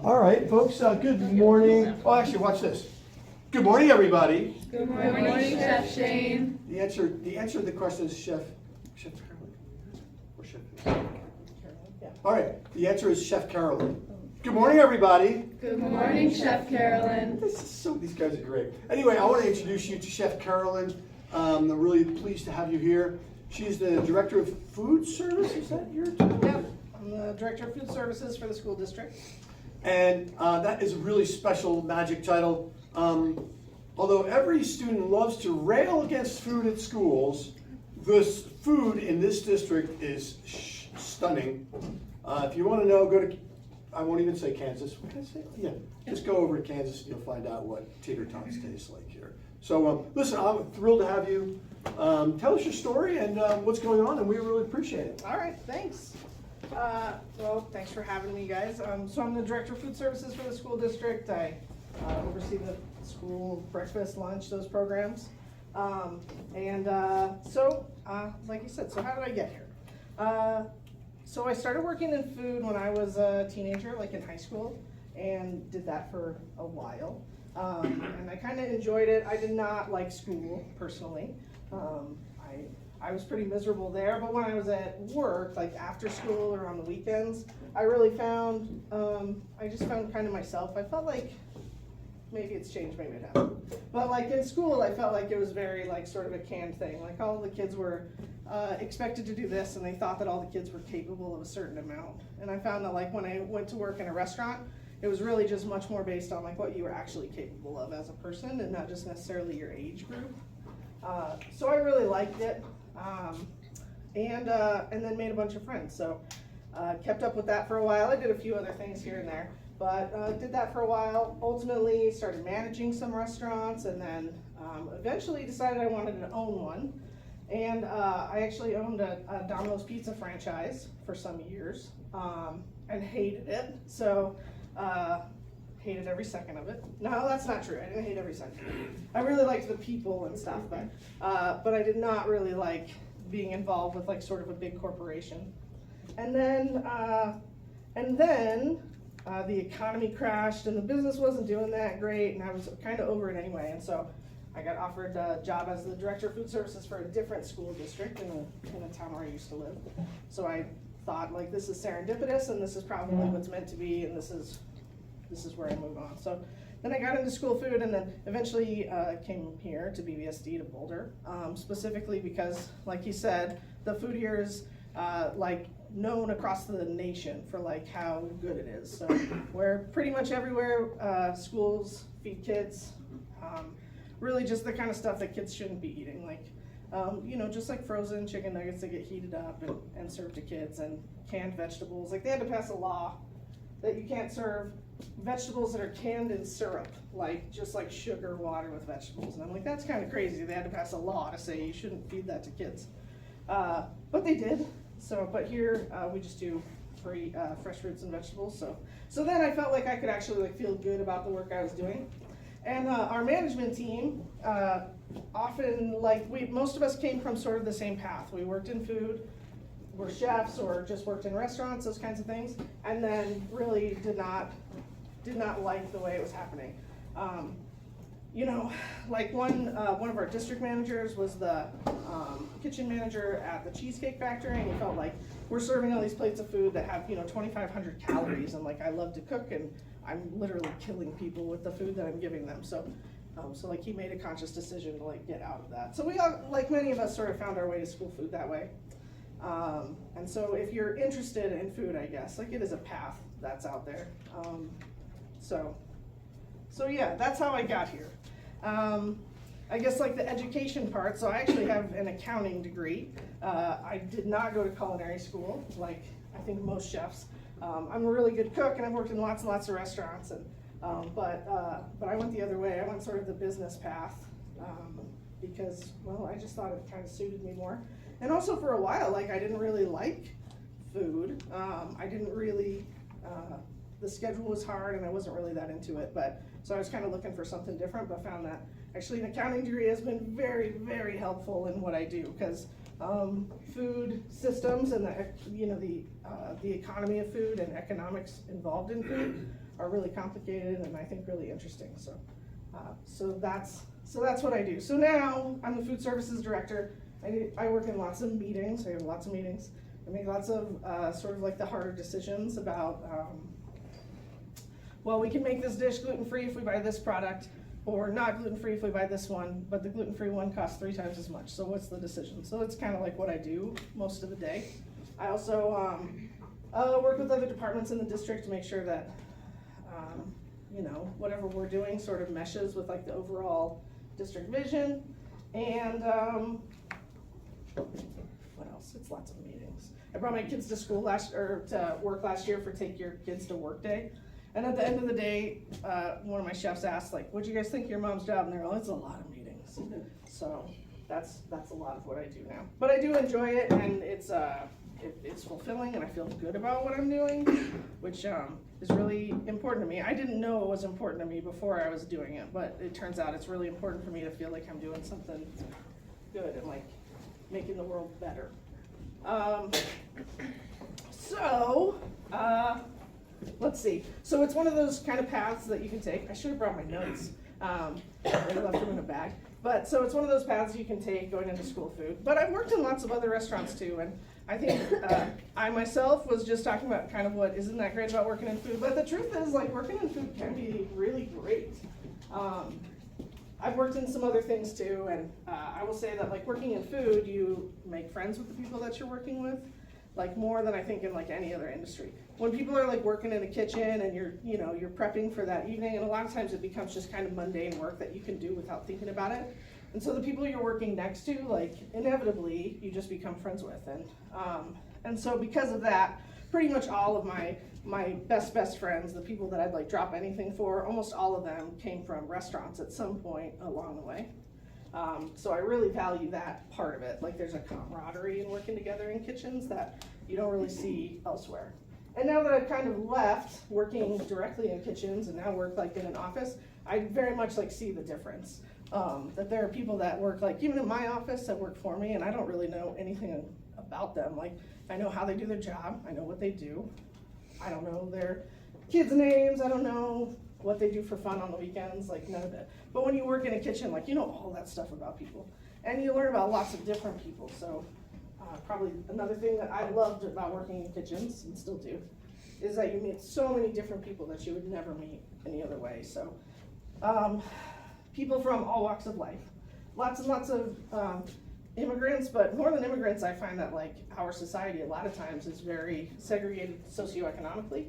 All right, folks, good morning. Oh, actually, watch this. Good morning, everybody. Good morning, Chef Cheyne. The answer to the question is Chef Carolyn. Or Chef Carolyn. All right, the answer is Chef Carolyn. Good morning, everybody. Good morning, Chef Carolyn. These guys are great. Anyway, I want to introduce you to Chef Carolyn. I'm really pleased to have you here. She's the Director of Food Service, is that your title? Yep, I'm the Director of Food Services for the school district. And that is a really special magic title. Although every student loves to rail against food at schools, this food in this district is stunning. If you want to know, go to, I won't even say Kansas. What can I say? Yeah, just go over to Kansas and you'll find out what tater tots taste like here. So listen, I'm thrilled to have you. Tell us your story and what's going on, and we really appreciate it. All right, thanks. Well, thanks for having me, guys. So I'm the Director of Food Services for the school district. I oversee the school breakfast, lunch, those programs. Like you said, so how did I get here? So I started working in food when I was a teenager, like in high school, and did that for a while. And I kind of enjoyed it. I did not like school, personally. I was pretty miserable there, but when I was at work, like after school or on the weekends, I really found, I just found kind of myself. I felt like, maybe it's changed, maybe it hasn't. But like in school, I felt like it was very like sort of a canned thing. Like all the kids were expected to do this, and they thought that all the kids were capable of a certain amount. And I found that like when I went to work in a restaurant, it was really just much more based on like what you were actually capable of as a person, and not just necessarily your age group. So I really liked it, and then made a bunch of friends. So kept up with that for a while. I did a few other things here and there, but did that for a while. Ultimately started managing some restaurants, and then eventually decided I wanted to own one. And I actually owned a Domino's Pizza franchise for some years, and hated it. So hated every second of it. No, that's not true. I didn't hate every second. I really liked the people and stuff, but I did not really like being involved with like sort of a big corporation. And then the economy crashed and the business wasn't doing that great, and I was kind of over it anyway. And so I got offered a job as the Director of Food Services for a different school district in a town where I used to live. So I thought, like, this is serendipitous, and this is probably what's meant to be, and this is where I move on. So then I got into school food, and then eventually came here to BVSD to Boulder, specifically because, like he said, the food here is like known across the nation for like how good it is. So where pretty much everywhere schools feed kids, really just the kind of stuff that kids shouldn't be eating, like just like frozen chicken nuggets that get heated up and served to kids, and canned vegetables. Like they had to pass a law that you can't serve vegetables that are canned in syrup, like just like sugar water with vegetables. And I'm like, that's kind of crazy. They had to pass a law to say you shouldn't feed that to kids. But they did. So, but here we just do free fresh fruits and vegetables. So then I felt like I could actually like feel good about the work I was doing. And our management team, often like most of us came from sort of the same path. We worked in food, were chefs, or just worked in restaurants, those kinds of things, and then really did not like the way it was happening. Like one of our district managers was the kitchen manager at the Cheesecake Factory, and he felt like we're serving all these plates of food that have 2,500 calories, and like I love to cook, and I'm literally killing people with the food that I'm giving them. So like he made a conscious decision to like get out of that. So we all, like many of us, sort of found our way to school food that way. And so if you're interested in food, I guess, like it is a path that's out there. So yeah, that's how I got here. I guess like the education part, so I actually have an accounting degree. I did not go to culinary school, like I think most chefs. I'm a really good cook, and I've worked in lots and lots of restaurants, and but I went the other way. I went sort of the business path, because, well, I just thought it kind of suited me more. And also for a while, like I didn't really like food. I didn't really, the schedule was hard, and I wasn't really that into it, but so I was kind of looking for something different, but found that actually an accounting degree has been very, very helpful in what I do, because food systems and the economy of food and economics involved in food are really complicated and I think really interesting. So that's what I do. So now I'm the food services director. I work in lots of meetings. I have lots of meetings. I make lots of sort of like the harder decisions about, well, we can make this dish gluten-free if we buy this product, or not gluten-free if we buy this one, but the gluten-free one costs 3 times as much. So what's the decision? So it's kind of like what I do most of the day. I also work with other departments in the district to make sure that, you know, whatever we're doing sort of meshes with like the overall district vision. And what else? It's lots of meetings. I brought my kids to school to work last year for Take Your Kids to Work Day. And at the end of the day, one of my chefs asked, like, what'd you guys think of your mom's job? And they're like, it's a lot of meetings. So that's a lot of what I do now. But I do enjoy it, and it's fulfilling, and I feel good about what I'm doing, which is really important to me. I didn't know it was important to me before I was doing it, but it turns out it's really important for me to feel like I'm doing something good and like making the world better. Let's see. So it's one of those kind of paths that you can take. I should have brought my notes. I left them in a bag. But so it's one of those paths you can take going into school food. But I've worked in lots of other restaurants too, and I think I myself was just talking about kind of what isn't that great about working in food. But the truth is, like, working in food can be really great. I've worked in some other things too, and I will say that, like, working in food, you make friends with the people that you're working with, like, more than I think in like any other industry. When people are like working in a kitchen and you're prepping for that evening, and a lot of times it becomes just kind of mundane work that you can do without thinking about it. And so the people you're working next to, like, inevitably you just become friends with. And so because of that, pretty much all of my best friends, the people that I'd like drop anything for, almost all of them came from restaurants at some point along the way. So I really value that part of it. Like, there's a camaraderie in working together in kitchens that you don't really see elsewhere. And now that I've kind of left working directly in kitchens and now work like in an office, I very much like see the difference. That there are people that work, like, even in my office that work for me, and I don't really know anything about them. Like, I know how they do their job, I know what they do. I don't know their kids' names, I don't know what they do for fun on the weekends, like, none of it. But when you work in a kitchen, like, you know all that stuff about people. And you learn about lots of different people. So probably another thing that I loved about working in kitchens, and still do, is that you meet so many different people that you would never meet any other way. So people from all walks of life. Lots and lots of immigrants, but more than immigrants, I find that, like, our society a lot of times is very segregated socioeconomically.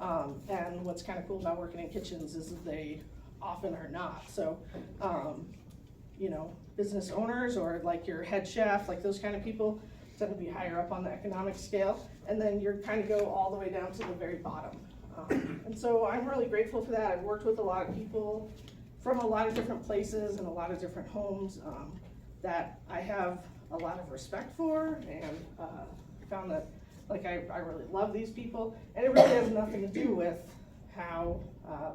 And what's kind of cool about working in kitchens is that they often are not. So, you know, business owners or like your head chef, like those kind of people tend to be higher up on the economic scale. And then you're kind of go all the way down to the very bottom. And so I'm really grateful for that. I've worked with a lot of people from a lot of different places and a lot of different homes that I have a lot of respect for, and found that, like, I really love these people, and it really has nothing to do with how,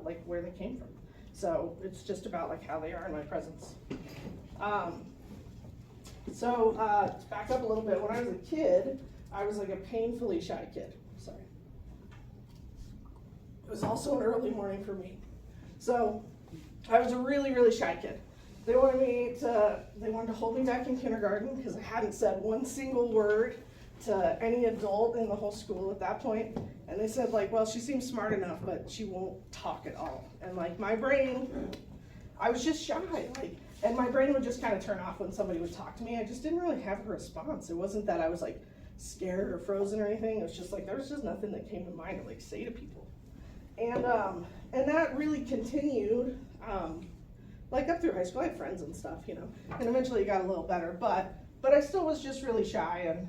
like, where they came from. So it's just about, like, how they are in my presence. To back up a little bit, when I was a kid, I was like a painfully shy kid. Sorry. It was also an early morning for me. So I was a really, really shy kid. They wanted to hold me back in kindergarten because I hadn't said one single word to any adult in the whole school at that point. And they said, like, well, she seems smart enough, but she won't talk at all. And, like, my brain, I was just shy, like, and my brain would just kind of turn off when somebody would talk to me. I just didn't really have a response. It wasn't that I was, like, scared or frozen or anything. It was just like, there was just nothing that came to mind to, like, say to people. And that really continued, like, up through high school. I had friends and stuff, you know, and eventually it got a little better, but I still was just really shy, and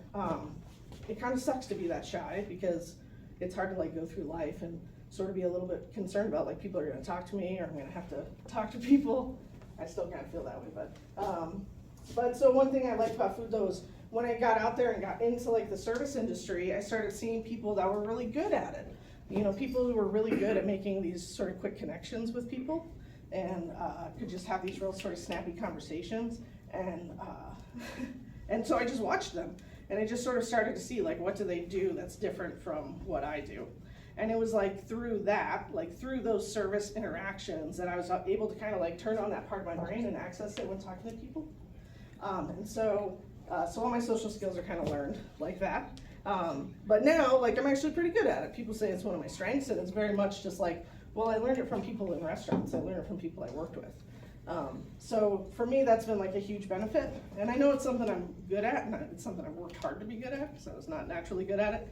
it kind of sucks to be that shy because it's hard to, like, go through life and sort of be a little bit concerned about, like, people are going to talk to me or I'm going to have to talk to people. I still kind of feel that way, but so one thing I liked about food, though, is when I got out there and got into, like, the service industry, I started seeing people that were really good at it. You know, people who were really good at making these sort of quick connections with people, and could just have these real sort of snappy conversations, and so I just watched them, and I just sort of started to see, like, what do they do that's different from what I do. And it was like through that, like through those service interactions, that I was able to kind of like turn on that part of my brain and access it when talking to people. So all my social skills are kind of learned like that. But now, like, I'm actually pretty good at it. People say it's one of my strengths, and it's very much just like, well, I learned it from people in restaurants. I learned it from people I worked with. So for me, that's been like a huge benefit. And I know it's something I'm good at, and it's something I've worked hard to be good at, because I was not naturally good at it.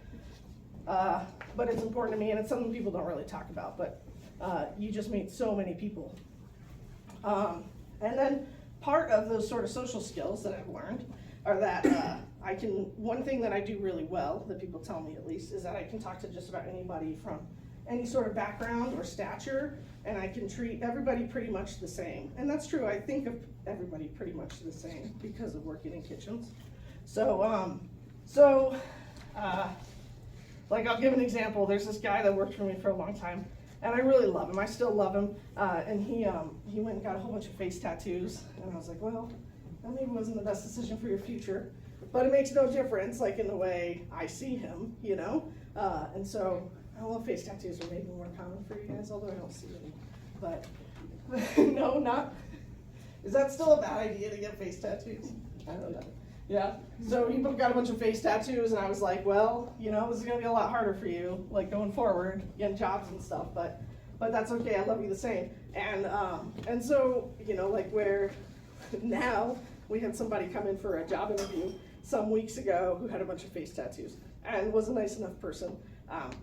But it's important to me, and it's something people don't really talk about, but you just meet so many people. And then part of those sort of social skills that I've learned are that one thing that I do really well, that people tell me at least, is that I can talk to just about anybody from any sort of background or stature, and I can treat everybody pretty much the same. And that's true, I think of everybody pretty much the same because of working in kitchens. Like, I'll give an example. There's this guy that worked for me for a long time, and I really love him. I still love him. And he went and got a whole bunch of face tattoos, and I was like, well, that maybe wasn't the best decision for your future, but it makes no difference, like, in the way I see him, you know? And so, I don't know if face tattoos are maybe more common for you guys, although I don't see any. But, no, not. Is that still a bad idea to get face tattoos? I don't know. Yeah, so he got a bunch of face tattoos, and I was like, well, you know, this is gonna be a lot harder for you, like, going forward, getting jobs and stuff, but that's okay, I love you the same. And so, you know, like, where now we had somebody come in for a job interview some weeks ago who had a bunch of face tattoos and was a nice enough person.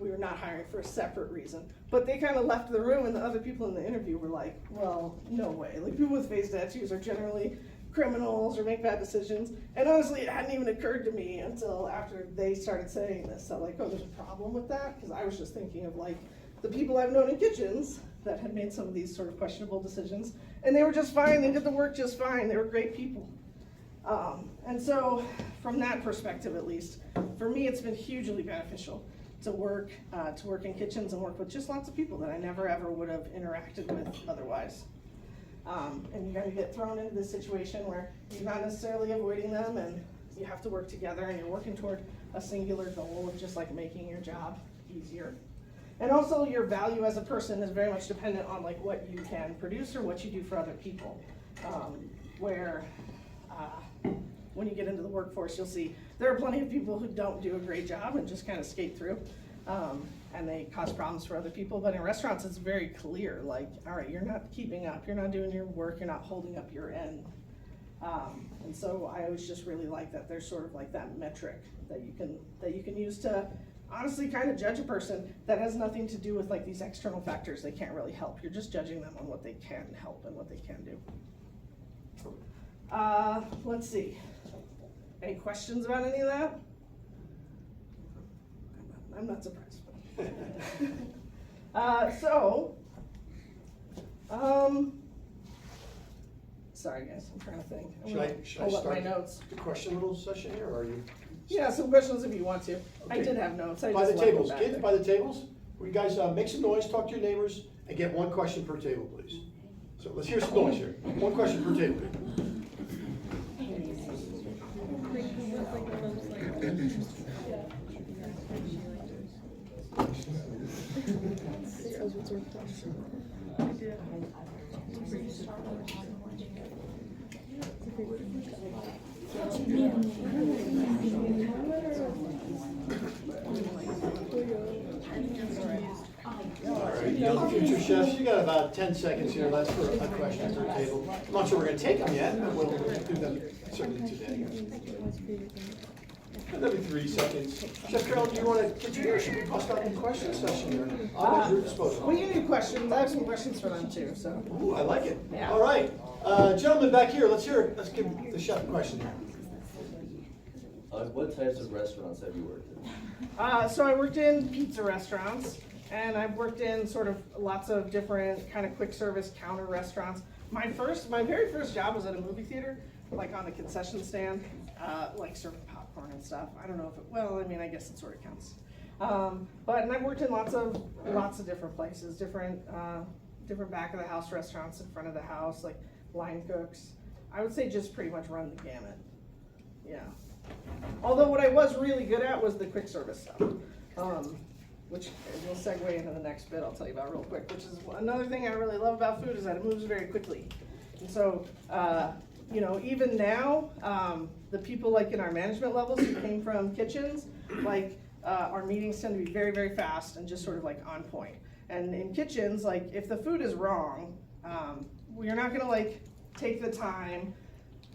We were not hiring for a separate reason, but they kind of left the room, and the other people in the interview were like, well, no way, like, people with face tattoos are generally criminals or make bad decisions. And honestly, it hadn't even occurred to me until after they started saying this. So, like, oh, there's a problem with that? Because I was just thinking of, like, the people I've known in kitchens that had made some of these sort of questionable decisions, and they were just fine. They did the work just fine. They were great people. And so from that perspective, at least, for me, it's been hugely beneficial to work in kitchens and work with just lots of people that I never ever would have interacted with otherwise. And you're going to get thrown into this situation where you're not necessarily avoiding them, and you have to work together, and you're working toward a singular goal of just like making your job easier. And also, your value as a person is very much dependent on like what you can produce or what you do for other people. When you get into the workforce, you'll see there are plenty of people who don't do a great job and just kind of skate through. And they cause problems for other people. But in restaurants, it's very clear, like, all right, you're not keeping up, you're not doing your work, you're not holding up your end. And so I always just really like that there's sort of like that metric that you can use to honestly kind of judge a person that has nothing to do with like these external factors they can't really help. You're just judging them on what they can help and what they can do. Let's see. Any questions about any of that? I'm not surprised. Sorry guys, I'm trying to think. Should I pull up my start notes. the question little session here, or are you? Yeah, some questions if you want to. I Okay. did have notes. I By just the left them tables, back kids, there. by the tables. Will you guys make some noise, talk to your neighbors, and get one question per table, please? So let's hear some noise here. One question per table. Young future chefs, you got about 10 seconds here left for a question per table. I'm not sure we're going to take them yet, but we'll do them certainly today. Another 3 seconds. Chef Carolyn, do you want to continue, or should we bust out the question session here? I'm at your disposal. We can do questions. I have some questions for them too. So. Ooh, I like it. Yeah. All right. Gentlemen back here, let's hear it. Let's give the chef a question here. What types of restaurants have you worked in? So I worked in pizza restaurants, and I've worked in sort of lots of different kind of quick service counter restaurants. My very first job was at a movie theater, like on the concession stand, like serving popcorn and stuff. I don't know if it, well, I mean, I guess it sort of counts. And I've worked in lots of different places, different back of the house restaurants in front of the house, like line cooks. I would say just pretty much run the gamut. Yeah. Although what I was really good at was the quick service stuff. which will segue into the next bit I'll tell you about real quick, which is another thing I really love about food is that it moves very quickly. And so, you know, even now, the people like in our management levels who came from kitchens, like our meetings tend to be very, very fast and just sort of like on point. And in kitchens, like if the food is wrong, you're not gonna like take the time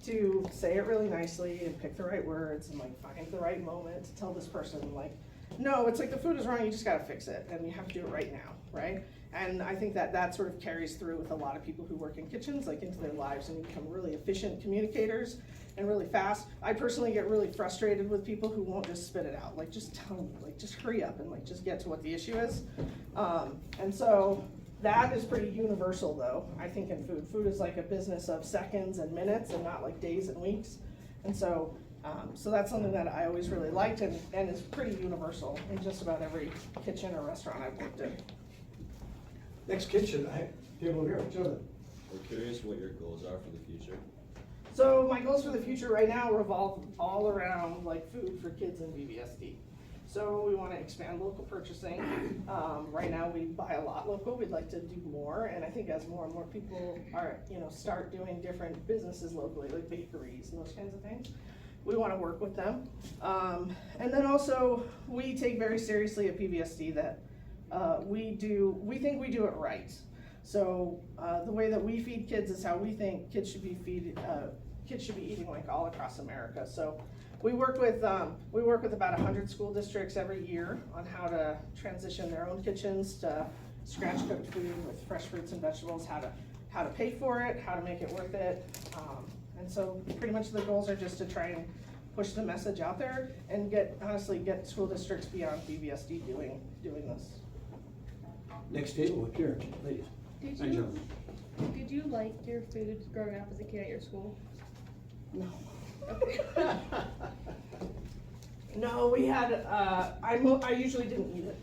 to say it really nicely and pick the right words and like find the right moment to tell this person like, no, it's like the food is wrong, you just gotta fix it and you have to do it right now, right? And I think that that sort of carries through with a lot of people who work in kitchens, like into their lives and become really efficient communicators and really fast. I personally get really frustrated with people who won't just spit it out, like just tell me, like just hurry up and like just get to what the issue is. And so that is pretty universal though, I think in food. Food is like a business of seconds and minutes and not like days and weeks. And so, so that's something that I always really liked and is pretty universal in just about every kitchen or restaurant I've worked in. Next kitchen, table over here, Jonathan. We're curious what your goals are for the future. So my goals for the future right now revolve all around like food for kids in VBSD. So we want to expand local purchasing. Right now we buy a lot local. We'd like to do more, and I think as more and more people are, you know, start doing different businesses locally, like bakeries and those kinds of things, we want to work with them. And then also we take very seriously at PBSD that we think we do it right. So the way that we feed kids is how we think kids should be eating like all across America. So we work with about 100 school districts every year on how to transition their own kitchens to scratch cooked food with fresh fruits and vegetables, how to pay for it, how to make it worth it. And so pretty much the goals are just to try and push the message out there and get school districts beyond BBSD doing this. Next table up here, please. Did you like your food growing up as a kid at your school? No. Okay. No, we had, I usually didn't eat it.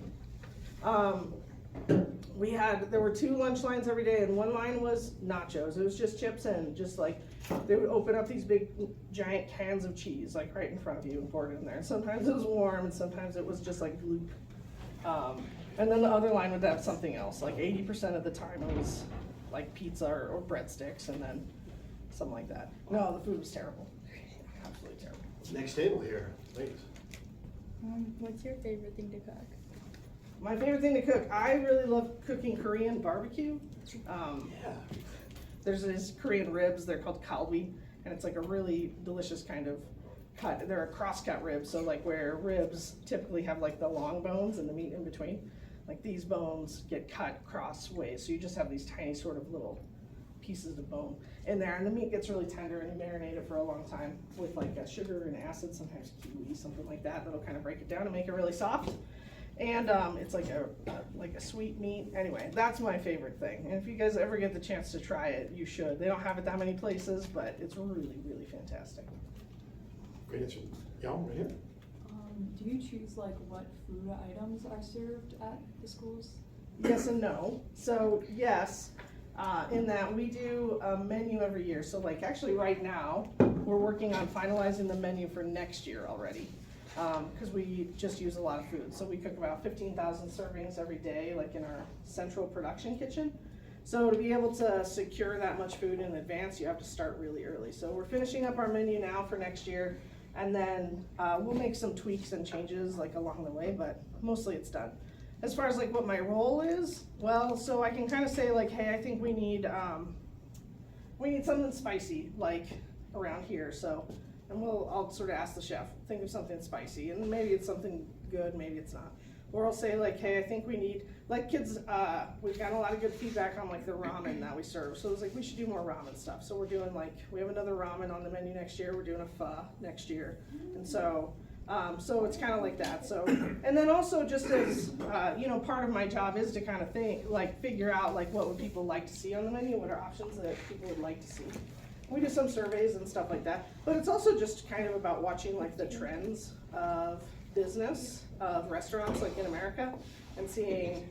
There were 2 lunch lines every day, and one line was nachos. It was just chips and just like, they would open up these big giant cans of cheese, like right in front of you and pour it in there. And sometimes it was warm and sometimes it was just like gloop. And then the other line would have something else, like 80% of the time it was like pizza or breadsticks and then something like that. No, the food was terrible. Absolutely terrible. Next table here, please. What's your favorite thing to cook? My favorite thing to cook, I really love cooking Korean barbecue. Yeah. There's these Korean ribs, they're called kalbi, and it's like a really delicious kind of cut. They're a cross-cut ribs, so like where ribs typically have like the long bones and the meat in between, like these bones get cut crossways, so you just have these tiny sort of little pieces of bone in there, and the meat gets really tender, and you marinate it for a long time with like sugar and acid, sometimes kiwi, something like that, that'll kind of break it down and make it really soft. And it's like a sweet meat. Anyway, that's my favorite thing. And if you guys ever get the chance to try it, you should. They don't have it that many places, but it's really, really fantastic. Great answer. Y'all, right here. Do you choose like what food items are served at the schools? Yes and no. So yes, in that we do a menu every year. So like actually right now, we're working on finalizing the menu for next year already. Because we just use a lot of food. So we cook about 15,000 servings every day, like in our central production kitchen. So to be able to secure that much food in advance, you have to start really early. So we're finishing up our menu now for next year, and then we'll make some tweaks and changes like along the way, but mostly it's done. As far as like what my role is, well, so I can kind of say like, hey, I think we need something spicy like around here. So. And I'll sort of ask the chef, think of something spicy, and maybe it's something good, maybe it's not. Or I'll say like, hey, I think we need, like kids, we've gotten a lot of good feedback on like the ramen that we serve. So it's like, we should do more ramen stuff. So we're doing like, we have another ramen on the menu next year, we're doing a pho next year. And so, so it's kind of like that. So, and then also just as, you know, part of my job is to kind of figure out like what would people like to see on the menu, what are options that people would like to see. We do some surveys and stuff like that, but it's also just kind of about watching like the trends of business, of restaurants like in America, and seeing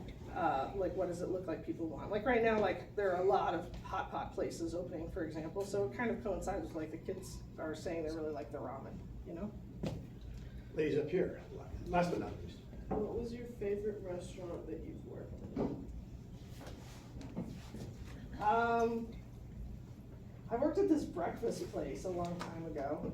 like what does it look like people want. Like right now, like there are a lot of hot pot places opening, for example, so it kind of coincides with like the kids are saying they really like the ramen, you know? Ladies up here, last but not least. What was your favorite restaurant that you've worked in? I worked at this breakfast place a long time ago.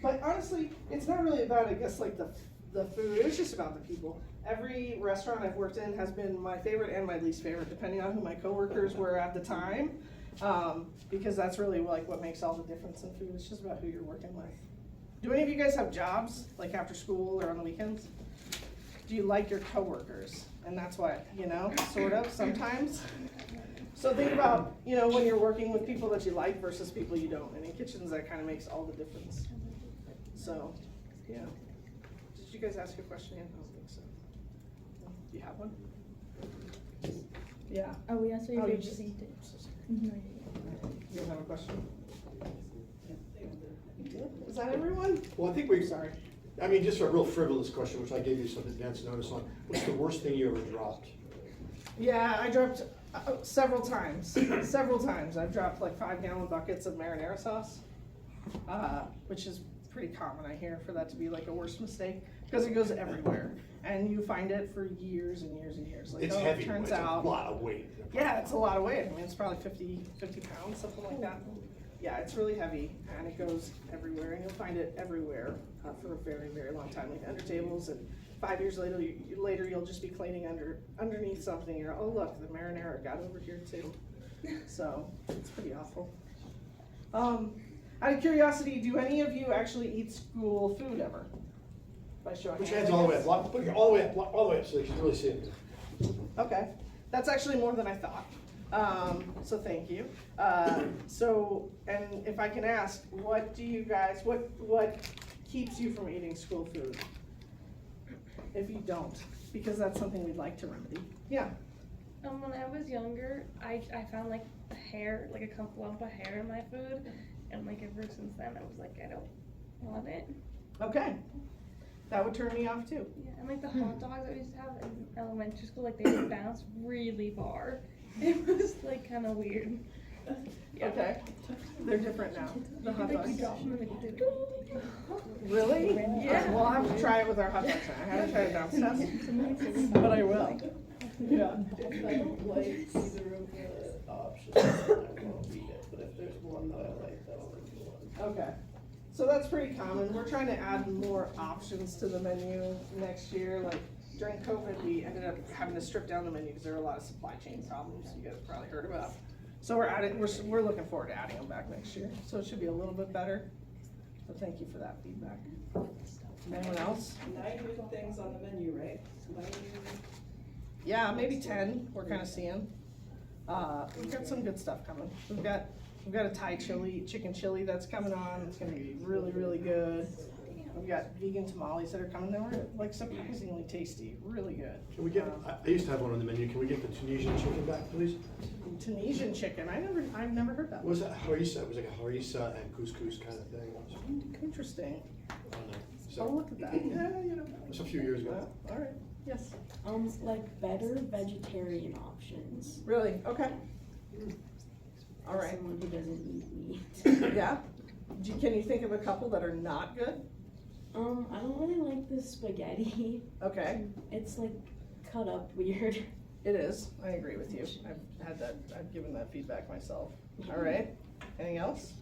But honestly, it's not really about, I guess, like the food, it's just about the people. Every restaurant I've worked in has been my favorite and my least favorite, depending on who my coworkers were at the time. Because that's really like what makes all the difference in food, it's just about who you're working with. Do any of you guys have jobs, like after school or on the weekends? Do you like your coworkers? And that's what, sort of, sometimes. So think about, when you're working with people that you like versus people you don't. And in kitchens, that kind of makes all the difference. So, yeah. Did you guys ask a question yet? I don't think so. Do you have one? Yeah. Oh, we asked you Oh, if you you just- received it. So sorry. Mhm. You don't have a question? You did? Is that everyone? Well, I think I'm sorry. just a real frivolous question, which I gave you some advance notice on. What's the worst thing you ever dropped? Yeah, I dropped several times. Several times. I've dropped like 5-gallon buckets of marinara sauce, which is pretty common, I hear, for that to be like a worst mistake because it goes everywhere and you find it for years and years and years. Like, It's oh, heavy, it but turns it's a out. lot of weight. Yeah, it's a lot of weight. I mean, it's probably 50 pounds, something like that. Yeah, it's really heavy and it goes everywhere and you'll find it everywhere for a very, very long time, like under tables, and 5 years later, you'll just be cleaning underneath something. You're, oh look, the marinara got over here too. So it's pretty awful. Out of curiosity, do any of you actually eat school food ever? By show of Put your hands, hands I all the way guess. up, put your all the way up so you can really see it. Okay, that's actually more than I thought. So thank you. And if I can ask, what do you guys, what keeps you from eating school food? If you don't, because that's something we'd like to remedy. Yeah. When I was younger, I found like a hair, like a lump of hair in my food, and like ever since then, I was like, I don't want it. Okay. That would turn me off too. Yeah, and like the hot dogs I used to have in elementary school, like they would bounce really far. It was like kind of weird. Yeah. Okay. They're different now. The hot Like you dogs. drop them and like you do. Really? Yeah. Well, I'll have to try it with our hot dogs. I haven't tried it downstairs, but I will. Yeah. If I don't like either of the options, I won't eat it, but if there's one that I like, then I'll eat one. Okay, so that's pretty common. We're trying to add more options to the menu next year. Like during COVID, we ended up having to strip down the menu because there were a lot of supply chain problems you guys probably heard about. So we're looking forward to adding them back next year. So it should be a little bit better. So thank you for that feedback. Anyone else? 9 new things on the menu, right? 9 new. Yeah, maybe 10, we're kind of seeing. We've got some good stuff coming. We've got a Thai chicken chili that's coming on. It's gonna be really, really good. We've got vegan tamales that are coming. They were like surprisingly tasty, really good. Can we get, I used to have one on the menu, can we get the Tunisian chicken back, please? Tunisian chicken, I've never heard that. What was that, harissa? It was like a harissa and couscous kind of thing. Interesting. I don't know. I'll So, look at that. Yeah, it was a few years ago. All right, yes. Like better vegetarian options. Really? Okay. All For right. someone who doesn't eat meat. Yeah? Can you think of a couple that are not good? I don't really like the spaghetti. Okay, It's like cut up weird. it is. I agree with you. I've given that feedback myself. All right. Anything else?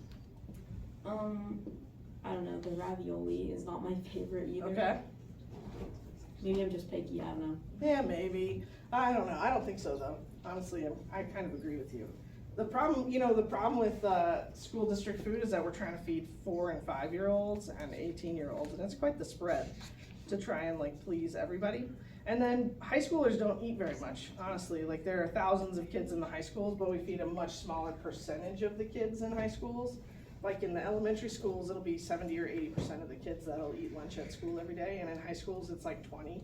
I don't know, the ravioli is not my favorite either. Okay. Maybe I'm just picky, I don't know. Yeah, maybe. I don't know. I don't think so though. Honestly, I kind of agree with you. The problem with school district food is that we're trying to feed 4 and 5-year-olds and 18-year-olds, and it's quite the spread to try and like please everybody. And then high schoolers don't eat very much, honestly. Like there are thousands of kids in the high schools, but we feed a much smaller percentage of the kids in high schools. Like in the elementary schools, it'll be 70 or 80% of the kids that'll eat lunch at school every day, and in high schools, it's like 20,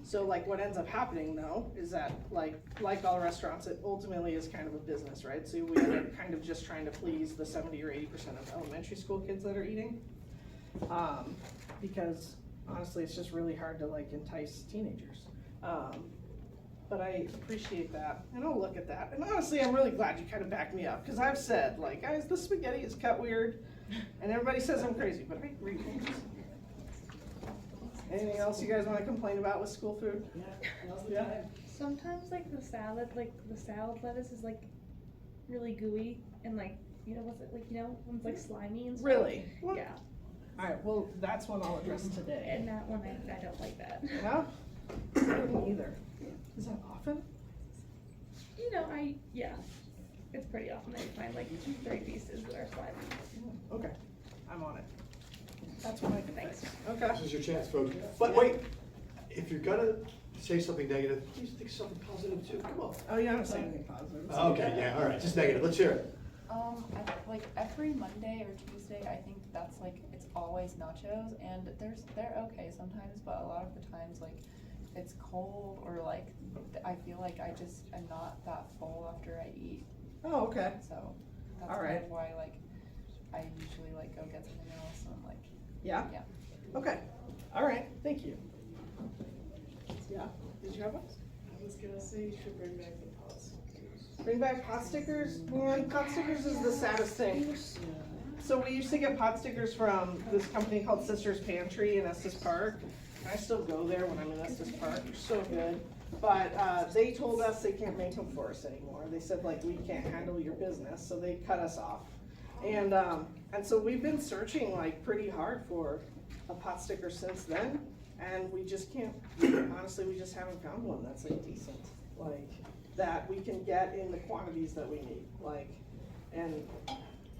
So like what ends up happening though, is that like all restaurants, it ultimately is kind of a business, right? So we end up kind of just trying to please the 70 or 80% of elementary school kids that are eating. Because honestly, it's just really hard to like entice teenagers. But I appreciate that, and I'll look at that. And honestly, I'm really glad you kind of backed me up, because I've said, like, guys, the spaghetti is cut weird, and everybody says I'm crazy, but I agree. Anything else you guys wanna complain about with school food? Yeah. Sometimes like the salad lettuce is like really gooey and like, what's it like, when it's like slimy and stuff. Really? Yeah, Alright, well, that's one I'll address today. and that one I don't like that. Yeah? I don't either. Is that often? It's pretty often that you find like 3 pieces that are slimy. Okay, I'm on it. That's what I can Thanks. fix. Okay. This is your chance, folks. But wait, if you're gonna say something negative, please think something positive too. Come on. Oh, yeah, I'm saying anything positive. Okay, yeah, all right, just negative. Let's hear it. Like every Monday or Tuesday, I think that's like, it's always nachos, and they're okay sometimes, but a lot of the times, like, it's cold, or like, I feel like I just am not that full after I eat, Oh, okay. so that's All kind right. of why, like, I usually like go get something else, and I'm like, Yeah? yeah. Okay. All right, thank you. Yeah, did you have one? I was gonna say you should bring back the pots. Bring back pot stickers? Man, pot stickers is the saddest thing. So we used to get pot stickers from this company called Sisters Pantry in Estes Park. I still go there when I'm in Estes Park, they're so good. But they told us they can't make them for us anymore. They said like, we can't handle your business, so they cut us off. And so we've been searching like pretty hard for a pot sticker since then, and we just can't, honestly, we just haven't found one that's like decent, like, that we can get in the quantities that we need, like, and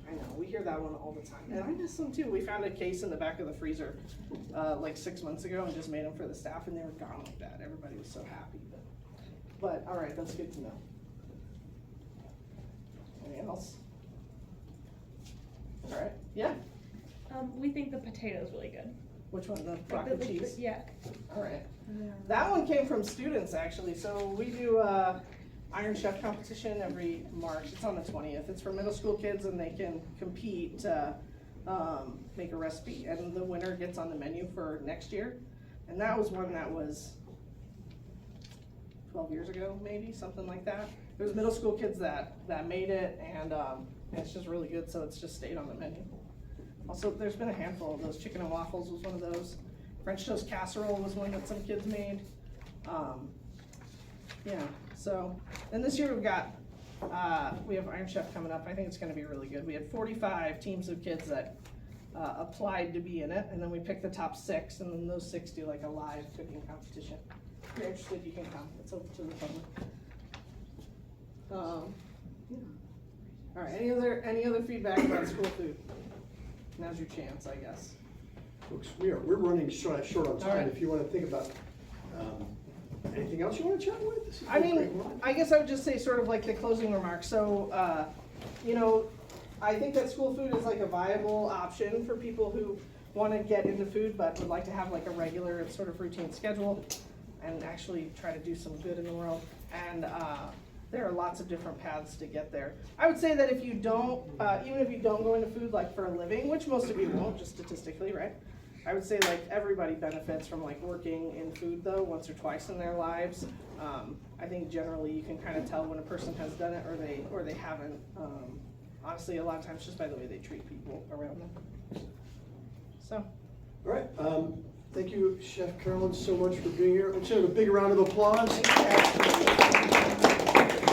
I know, we hear that one all the time, and I miss them too. We found a case in the back of the freezer, like 6 months ago, and just made them for the staff, and they were gone like that. Everybody was so happy, but all right, that's good to know. Anything else? All right, yeah, We think the potato's really good. which one, the Like block of cheese? Yeah. All right, that one came from students, actually, so we do, Iron Chef competition every March. It's on the 20th. It's for middle school kids, and they can compete to make a recipe, and the winner gets on the menu for next year. And that was one that was 12 years ago, maybe, something like that. There was middle school kids that made it, and it's just really good, so it's just stayed on the menu. Also, there's been a handful of those. Chicken and waffles was one of those. French toast casserole was one that some kids made. Yeah, so, and this year we have Iron Chef coming up. I think it's gonna be really good. We had 45 teams of kids that applied to be in it, and then we picked the top 6, and then those 6 do like a live cooking competition. If you're interested, you can come. It's open to the public. Yeah. All right, any other feedback about school food? Now's your chance, I guess. Folks, we're running short on All time. right. If you wanna think about, anything else you wanna chat with? This is I a great mean, one. I guess I would just say sort of like the closing remarks. So, I think that school food is like a viable option for people who want to get into food but would like to have like a regular and sort of routine schedule and actually try to do some good in the world. And there are lots of different paths to get there. I would say that if you don't, even if you don't go into food like for a living, which most of you won't, just statistically, right? I would say like everybody benefits from like working in food though, once or twice in their lives. I think generally you can kind of tell when a person has done it or they haven't. Honestly, a lot of times just by the way they treat people around them. So. All right, thank you, Chef Carolyn, so much for being here. Let's have a big round of applause. Thank you.